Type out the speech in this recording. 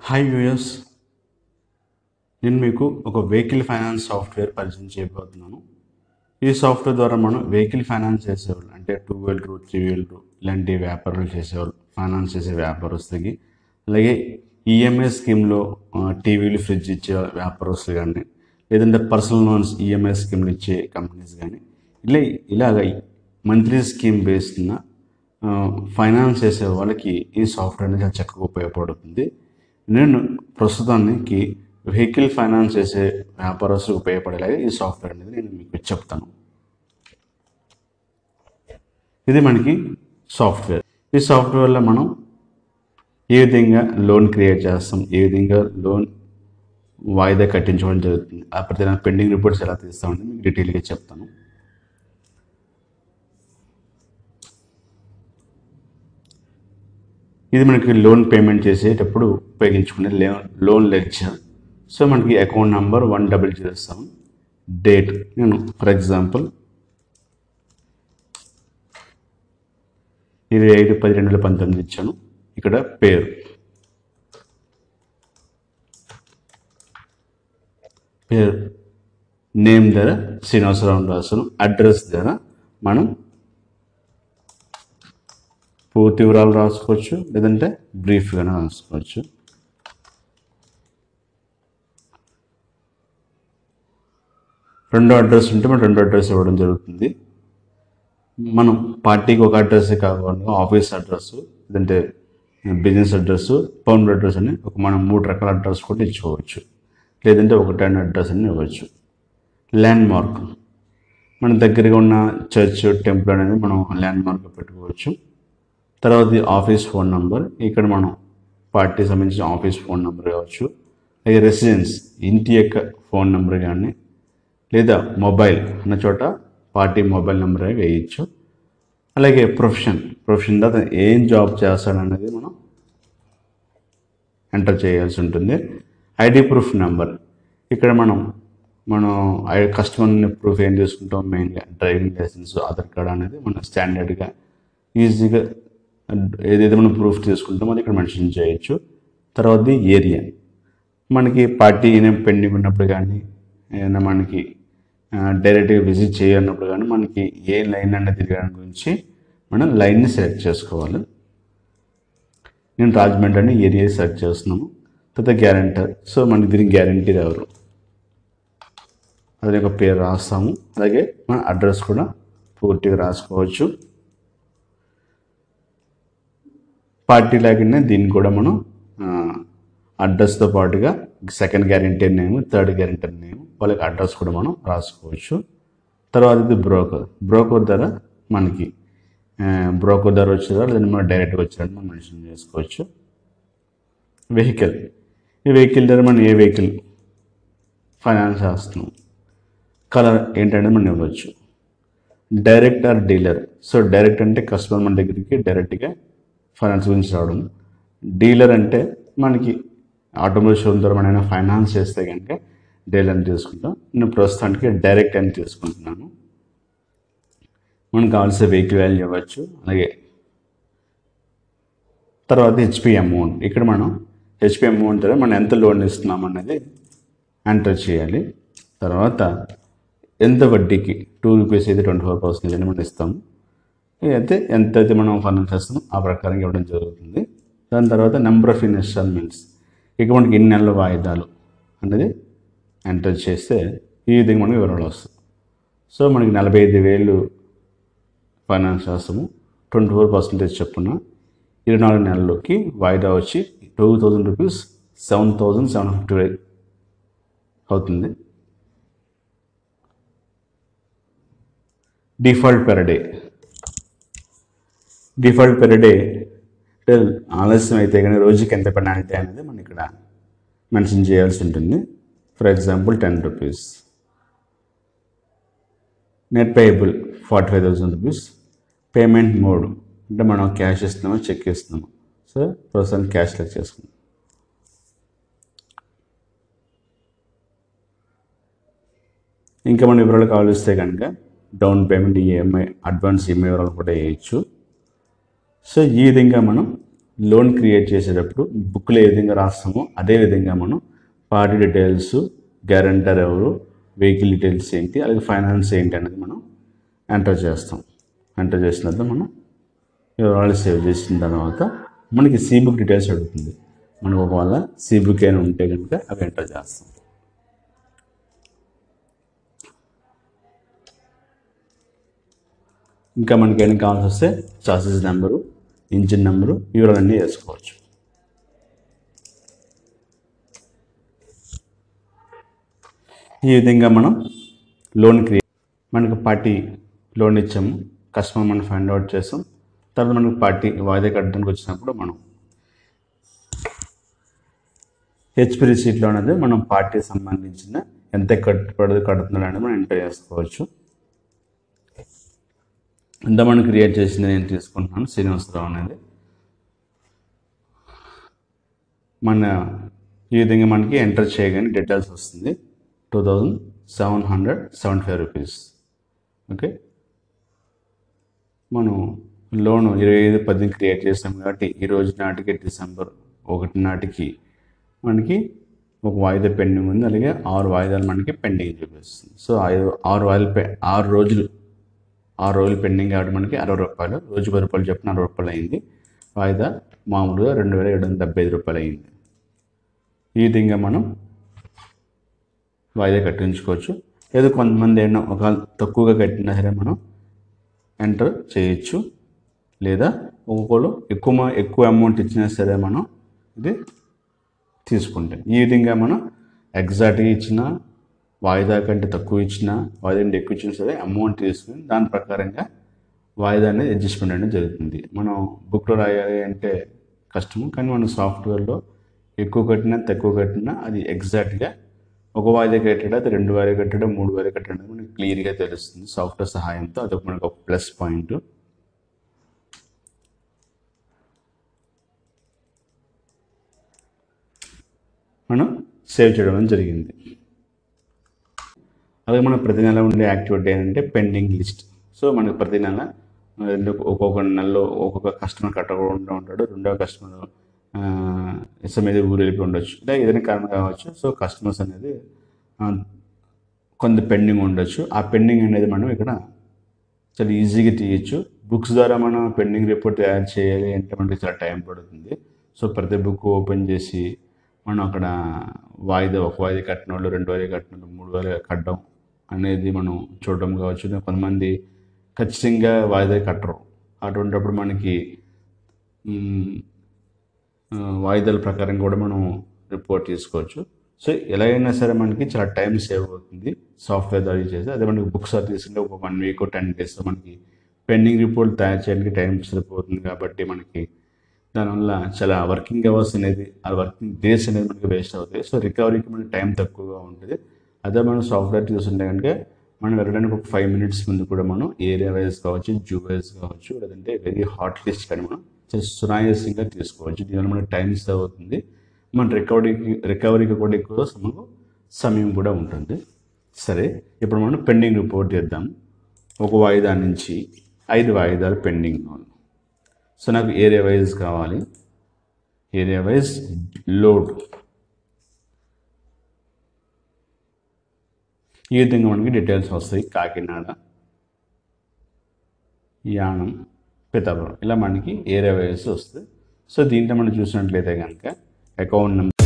Hi viewers, నేను మీకు ఒక వెహికల్ ఫైనాన్స్ సాఫ్ట్వేర్ పరిచయం చేయబోతున్నాను. ఈ సాఫ్ట్వేర్ ద్వారా మనం వెహికల్ ఫైనాన్స్ చేసేవాళ్ళు, అంటే 2 వీలర్ 3 వీలర్ ఇలాంటి వ్యాపారాలు చేసేవాళ్ళు, ఫైనాన్స్ చేసే వ్యాపారస్తులకి, అలాగే ఈఎంఐ స్కీమ్లో టీవీలు ఫ్రిడ్జ్ ఇచ్చే వ్యాపారస్తులు కానీ, లేదంటే పర్సనల్ లోన్స్ ఈఎంఐ స్కీమ్లు ఇచ్చే కంపెనీస్ కానీ, ఇలాగ మంత్లీ స్కీమ్ బేస్డ్ ఫైనాన్స్ చేసే వాళ్ళకి ఈ సాఫ్ట్వేర్ అనేది చాలా చక్కగా ఉపయోగపడుతుంది. నేను ప్రస్తుతానికి వెహికల్ ఫైనాన్స్ చేసే వ్యాపారస్తులకు ఉపయోగపడేలాగా ఈ సాఫ్ట్వేర్ అనేది నేను మీకు చెప్తాను. ఇది మనకి సాఫ్ట్వేర్. ఈ సాఫ్ట్వేర్లో మనం ఏ విధంగా లోన్ క్రియేట్ చేస్తాం, ఏ విధంగా లోన్ వాయిదా కట్టించుకోవడం జరుగుతుంది, ఆ ప్రతి పెండింగ్ రిపోర్ట్స్ ఎలా తీస్తామని మీకు డీటెయిల్గా చెప్తాను. ఇది మనకి లోన్ పేమెంట్ చేసేటప్పుడు ఉపయోగించుకునే లోన్ లెడ్జర్. సో మనకి అకౌంట్ నెంబర్ 1007, డేట్ నేను ఫర్ ఎగ్జాంపుల్ 25/10/2019 ఇచ్చాను. ఇక్కడ పేరు నేమ్ ధర శ్రీనివాసరావు రాసాను. అడ్రస్ ధర మనం పూర్తి వివరాలు రాసుకోవచ్చు, లేదంటే బ్రీఫ్గానే రాసుకోవచ్చు. రెండో అడ్రస్ ఉంటే మనం రెండో అడ్రస్ ఇవ్వడం జరుగుతుంది. మనం పార్టీకి ఒక అడ్రస్ కాకుండా ఆఫీస్ అడ్రస్, లేదంటే బిజినెస్ అడ్రస్, పర్మనెంట్ అడ్రస్ అని మనం 3 రకాల అడ్రస్ కూడా ఇచ్చుకోవచ్చు, లేదంటే ఒకటే అడ్రస్ అని ఇవ్వచ్చు. ల్యాండ్ మార్క్, మన దగ్గరగా ఉన్న చర్చ్, టెంపుల్ అనేది మనం ల్యాండ్ మార్క్ పెట్టుకోవచ్చు. తర్వాత ఆఫీస్ ఫోన్ నెంబర్, ఇక్కడ మనం పార్టీ సంబంధించిన ఆఫీస్ ఫోన్ నెంబర్ కావచ్చు, అలాగే రెసిడెన్స్ ఇంటి యొక్క ఫోన్ నెంబర్ కానీ, లేదా మొబైల్ అన్న చోట పార్టీ మొబైల్ నెంబర్ వేయచ్చు. అలాగే ప్రొఫెషన్ తర్వాత ఏం జాబ్ చేస్తాడనేది మనం ఎంటర్ చేయాల్సి ఉంటుంది. ఐడి ప్రూఫ్ నెంబర్, ఇక్కడ మనం కస్టమర్ ప్రూఫ్ ఏం చేసుకుంటాం, మెయిన్గా డ్రైవింగ్ లైసెన్స్, ఆధార్ కార్డ్ అనేది మనం స్టాండర్డ్గా ఈజీగా ఏదైతే మనం ప్రూఫ్ తీసుకుంటామో అది ఇక్కడ మెన్షన్ చేయొచ్చు. తర్వాత ఏరియా, మనకి పార్టీ ఏమైనా పెండింగ్ ఉన్నప్పుడు కానీ, ఏదైనా మనకి డైరెక్ట్గా విజిట్ చేయాలన్నప్పుడు కానీ, మనకి ఏ లైన్ అనేది తిరగడం గురించి మనం లైన్ని సెలెక్ట్ చేసుకోవాలి. నేను రాజమండ్రి అని ఏరియా సెలెక్ట్ చేస్తున్నాము. తర్వాత గ్యారెంటర్, సో మనకి దీనికి గ్యారెంటీర్ ఎవరు, అది ఒక పేరు రాస్తాము. అలాగే మన అడ్రస్ కూడా పూర్తిగా రాసుకోవచ్చు. పార్టీ లాగానే దీన్ని కూడా మనం అడ్రస్తో పాటుగా second guarantee name, third guarantee name, వాళ్ళకి అడ్రస్ కూడా మనం రాసుకోవచ్చు. తర్వాత ఇది బ్రోకర్ ధర, మనకి బ్రోకర్ ధర వచ్చేదా లేదంటే మనం డైరెక్ట్గా వచ్చేదని మనం మెన్షన్ చేసుకోవచ్చు. వెహికల్, ఈ వెహికల్ ధర మనం ఏ వెహికల్ ఫైనాన్స్ చేస్తున్నాం, కలర్ ఏంటంటే మనం ఇవ్వచ్చు. Direct or dealer, so direct అంటే కస్టమర్ మన దగ్గరికి డైరెక్ట్గా ఫైనాన్స్ గురించి రావడం. డీలర్ అంటే మనకి ఆటోమొబైల్ షోరూమ్ ద్వారా మనం ఫైనాన్స్ చేస్తే కనుక డీలర్ అని తీసుకుంటాం. నేను ప్రస్తుతానికి డైరెక్ట్ అని తీసుకుంటున్నాను. మనకు కావాల్సిన వెహికల్ వాల్యూ ఇవ్వచ్చు. అలాగే తర్వాత హెచ్పి అమౌంట్, ఇక్కడ మనం హెచ్పి అమౌంట్ ద్వారా మనం ఎంత లోన్ ఇస్తున్నాం అనేది ఎంటర్ చేయాలి. తర్వాత ఎంత వడ్డీకి, ₹2 అయితే 24% అని మనం ఇస్తాము. అయితే ఎంతైతే మనం ఫైనాన్స్ చేస్తామో ఆ ప్రకారం ఇవ్వడం జరుగుతుంది. దాని తర్వాత నెంబర్ ఆఫ్ ఇన్స్టాల్మెంట్స్, ఇక మనకి ఎన్ని నెలల వాయిదాలు అనేది ఎంటర్ చేస్తే ఈ విధంగా మనకి వివరాలు వస్తాయి. సో మనకి 45,000 ఫైనాన్స్ చేస్తాము, 24% చెప్పున 24 నెలలకి వాయిదా వచ్చి ₹2,000, 7,750 అవుతుంది. డిఫాల్ట్ పెర్ డే ఆలస్యం అయితే కానీ రోజుకి ఎంత పెనాల్టీ అనేది మనం ఇక్కడ మెన్షన్ చేయాల్సి ఉంటుంది. For example ₹10. Net payable ₹45,000. Payment mode అంటే మనం క్యాష్ ఇస్తున్నామో చెక్ ఇస్తున్నాము. సో ప్రస్తుతానికి క్యాష్ లెక్క చేసుకుందాం. ఇంకా మన వివరాలు కావాలిస్తే కనుక down payment, EMI, advance EMI వివరాలు కూడా వేయచ్చు. సో ఈ విధంగా మనం లోన్ క్రియేట్ చేసేటప్పుడు బుక్లో ఏ విధంగా రాస్తామో అదే విధంగా మనం పార్టీ డీటెయిల్స్, గ్యారంటర్ ఎవరు, వెహికల్ డీటెయిల్స్ ఏంటి, అలాగే ఫైనాన్స్ ఏంటి అనేది మనం ఎంటర్ చేస్తాం. ఎంటర్ చేసిన తర్వాత మనం వివరాలు సేవ్ చేసిన తర్వాత మనకి సి బుక్ డీటెయిల్స్ అడుగుతుంది. మనకు ఒకవేళ సి బుక్ అయినా ఉంటే కనుక అవి ఎంటర్ చేస్తాం. ఇంకా మనకి ఏమైనా కావాల్సి వస్తే చాసిస్ నెంబరు, ఇంజిన్ నెంబరు, వివరాలన్నీ వేసుకోవచ్చు. ఈ విధంగా మనం లోన్ మనకు పార్టీ లోన్ ఇచ్చాము, కస్టమర్ మనం ఫైండ్ అవుట్ చేస్తాం. తర్వాత మనకు పార్టీ వాయిదా కట్టడానికి వచ్చినప్పుడు మనం హెచ్పి రిసీట్లో అనేది మనం పార్టీకి సంబంధించిన ఎంత కడుతున్నాడు అనేది మనం ఎంటర్ చేసుకోవచ్చు. ఇంత మనం క్రియేట్ చేసింది నేను తీసుకుంటున్నాను శ్రీనివాసరావు అనేది. మన ఈ విధంగా మనకి ఎంటర్ చేయగానే డీటెయిల్స్ వస్తుంది. 2775 రూపీస్. ఓకే, మనం లోను 25/10 క్రియేట్ చేస్తాం కాబట్టి ఈ రోజు నాటికి December 1 నాటికి మనకి ఒక వాయిదా పెండింగ్ ఉంది. అలాగే 6 వాయిదాలు మనకి పెండింగ్ చూపిస్తుంది. సో 6 రోజులు పెండింగ్ కాబట్టి మనకి 60 రూపాయలు, రోజు 10 రూపాయలు చెప్పిన 60 రూపాయలు అయింది. వాయిదా మామూలుగా 2775 రూపాయలు అయింది. ఈ విధంగా మనం వాయిదా కట్టించుకోవచ్చు. ఏదో కొంతమంది ఏమన్నా ఒక తక్కువగా కట్టినా సరే మనం ఎంటర్ చేయొచ్చు, లేదా ఒక్కొక్కరు ఎక్కువ అమౌంట్ ఇచ్చినా సరే మనం ఇది తీసుకుంటాం. ఈ విధంగా మనం ఎగ్జాక్ట్గా ఇచ్చిన, వాయిదా కంటే తక్కువ ఇచ్చిన, వాయిదా కంటే ఎక్కువ ఇచ్చినా సరే అమౌంట్ తీసుకుని దాని ప్రకారంగా వాయిదా అనేది అడ్జస్ట్మెంట్ అనేది జరుగుతుంది. మనం బుక్లో రాయాలి అంటే కష్టము, కానీ మనం సాఫ్ట్వేర్లో ఎక్కువ కట్టినా తక్కువ కట్టినా అది ఎగ్జాక్ట్గా ఒక వాయిదా కట్టాడు, అది 2 వాయిదా కట్టాడు, 3 వాయిదా కట్టాడు మనకి క్లియర్గా తెలుస్తుంది సాఫ్ట్వేర్ సహాయంతో. అదొక మనకు ఒక ప్లస్ పాయింట్. మనం సేవ్ చేయడం జరిగింది. అలాగే మనం ప్రతి నెల ఉండే యాక్టివిటీ ఏంటంటే పెండింగ్ లిస్ట్. సో మనకు ప్రతి నెల ఒక్కొక్క నెలలో ఒక్కొక్క కస్టమర్ కట్టకుండా ఉంటాడు, రెండవ కస్టమర్ ఇష్టం మీద ఊరు వెళ్ళిపోయి ఉండొచ్చు, లేదా ఏదైనా కారణం కావచ్చు. సో కస్టమర్స్ అనేది కొంత పెండింగ్ ఉండొచ్చు. ఆ పెండింగ్ అనేది మనం ఇక్కడ చాలా ఈజీగా తీయచ్చు. బుక్స్ ద్వారా మనం పెండింగ్ రిపోర్ట్ తయారు చేయాలి అంటే మనకి చాలా టైం పడుతుంది. సో ప్రతి బుక్ ఓపెన్ చేసి మనం అక్కడ ఒక వాయిదా కట్టిన వాళ్ళు, 2 వాయిదా కట్టిన వాళ్ళు, 3 వాయిదా కట్టడం అనేది మనం చూడడం కావచ్చు. కొంతమంది ఖచ్చితంగా వాయిదా కట్టరు. అటువంటిప్పుడు మనకి వాయిదాల ప్రకారం కూడా మనం రిపోర్ట్ తీసుకోవచ్చు. సో ఎలాగైనా సరే మనకి చాలా టైం సేవ్ అవుతుంది సాఫ్ట్వేర్ ద్వారా చేసి. అదే మనకి బుక్స్ తీసుకుంటే ఒక 1 వీక్ 10 days మనకి పెండింగ్ రిపోర్ట్ తయారు చేయడానికి టైం సరిపోతుంది. కాబట్టి మనకి దానివల్ల చాలా వర్కింగ్ అవర్స్ అనేది, ఆ వర్కింగ్ డేస్ అనేది మనకి వేస్ట్ అవుతాయి. సో రికవరీకి మనకి టైం తక్కువగా ఉంటుంది. అదే మనం సాఫ్ట్వేర్ తీసుకుంటే కనుక మనం వెళ్ళడానికి ఒక 5 minutes ముందు కూడా మనం ఏరియా వైజ్ కావచ్చు, జూ వైజ్ కావచ్చు, లేదంటే వెరీ హాట్ లిస్ట్ కానీ మనం సునాయాసంగా తీసుకోవచ్చు. దీనివల్ల మనకి టైం సేవ్ అవుతుంది. మన రికవరీకి కూడా ఎక్కువ సమయం కూడా ఉంటుంది. సరే, ఇప్పుడు మనం పెండింగ్ రిపోర్ట్ చేద్దాం. ఒక వాయిదా నుంచి 5 వాయిదాలు పెండింగ్. సో నాకు ఏరియా వైజ్ కావాలి. Area wise load. ఈ విధంగా మనకి డీటెయిల్స్ వస్తాయి. కాకినాడ, యానం, పిఠాపురం ఇలా మనకి ఏరియా వైజ్ వస్తుంది. సో దీంట్లో మనం చూసినట్లయితే కనుక అకౌంట్ నెంబర్